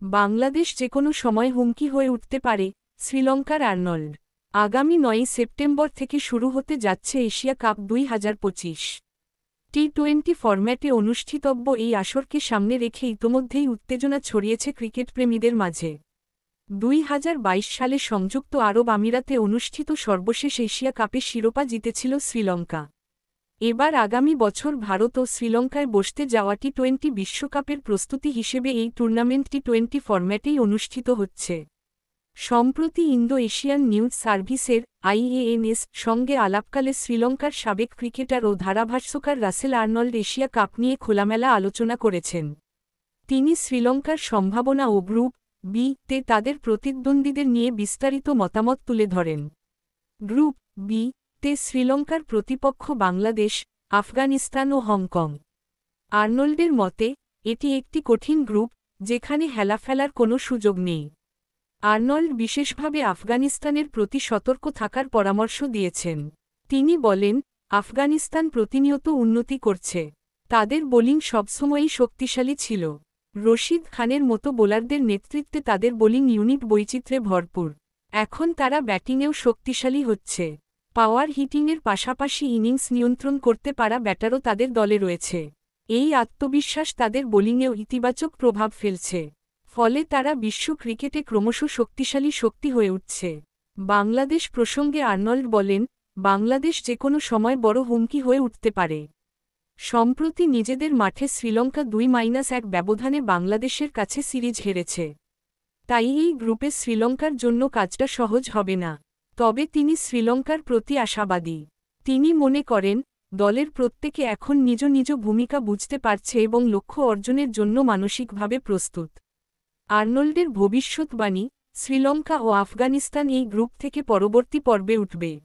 বাংলাদেশ যেকোনো সময় হুমকি হয়ে উঠতে পারে, শ্রীলঙ্কার আর্নল্ড। আগামী ৯ সেপ্টেম্বর থেকে শুরু হতে যাচ্ছে এশিয়া কাপ ২০২৫। টি-২০ ফরম্যাটে অনুষ্ঠিতব্য এই আসরকে সামনে রেখে ইতোমধ্যেই উত্তেজনা ছড়িয়েছে ক্রিকেটপ্রেমীদের মাঝে। ২০২২ সালে সংযুক্ত আরব আমিরাতে অনুষ্ঠিত সর্বশেষ এশিয়া কাপে শিরোপা জিতেছিল শ্রীলঙ্কা। এবার আগামী বছর ভারত ও শ্রীলঙ্কায় বসতে যাওয়া টি-২০ বিশ্বকাপের প্রস্তুতি হিসেবে এই টুর্নামেন্ট টি-২০ ফরম্যাটেই অনুষ্ঠিত হচ্ছে। সম্প্রতি ইন্দো এশিয়ান নিউজ সার্ভিসের আইএএনএস সঙ্গে আলাপকালে শ্রীলঙ্কার সাবেক ক্রিকেটার ও ধারাভাষ্যকার রাসেল আর্নল্ড এশিয়া কাপ নিয়ে খোলামেলা আলোচনা করেছেন। তিনি শ্রীলঙ্কার সম্ভাবনা ও গ্রুপ বি-তে তাদের প্রতিদ্বন্দ্বীদের নিয়ে বিস্তারিত মতামত তুলে ধরেন। গ্রুপ বি-তে শ্রীলঙ্কার প্রতিপক্ষ বাংলাদেশ, আফগানিস্তান ও হংকং। আর্নল্ডের মতে, এটি একটি কঠিন গ্রুপ, যেখানে হেলাফেলার কোনো সুযোগ নেই। আর্নল্ড বিশেষভাবে আফগানিস্তানের প্রতি সতর্ক থাকার পরামর্শ দিয়েছেন। তিনি বলেন, আফগানিস্তান প্রতিনিয়ত উন্নতি করছে। তাদের বোলিং সবসময়ই শক্তিশালী ছিল। রশিদ খানের মতো বোলারদের নেতৃত্বে তাদের বোলিং ইউনিট বৈচিত্র্যে ভরপুর। এখন তারা ব্যাটিংয়েও শক্তিশালী হচ্ছে। পাওয়ার হিটিংয়ের পাশাপাশি ইনিংস নিয়ন্ত্রণ করতে পারা ব্যাটারও তাদের দলে রয়েছে। এই আত্মবিশ্বাস তাদের বোলিংয়েও ইতিবাচক প্রভাব ফেলছে। ফলে তারা বিশ্ব ক্রিকেটে ক্রমশ শক্তিশালী শক্তি হয়ে উঠছে। বাংলাদেশ প্রসঙ্গে আর্নল্ড বলেন, বাংলাদেশ যেকোনো সময় বড় হুমকি হয়ে উঠতে পারে। সম্প্রতি নিজেদের মাঠে শ্রীলঙ্কা ২-১ ব্যবধানে বাংলাদেশের কাছে সিরিজ হেরেছে। তাই এই গ্রুপে শ্রীলঙ্কার জন্য কাজটা সহজ হবে না। তবে তিনি শ্রীলঙ্কার প্রতি আশাবাদী। তিনি মনে করেন, দলের প্রত্যেকে এখন নিজ নিজ ভূমিকা বুঝতে পারছে এবং লক্ষ্য অর্জনের জন্য মানসিকভাবে প্রস্তুত। আর্নল্ডের ভবিষ্যৎবাণী, শ্রীলঙ্কা ও আফগানিস্তান এই গ্রুপ থেকে পরবর্তী পর্বে উঠবে।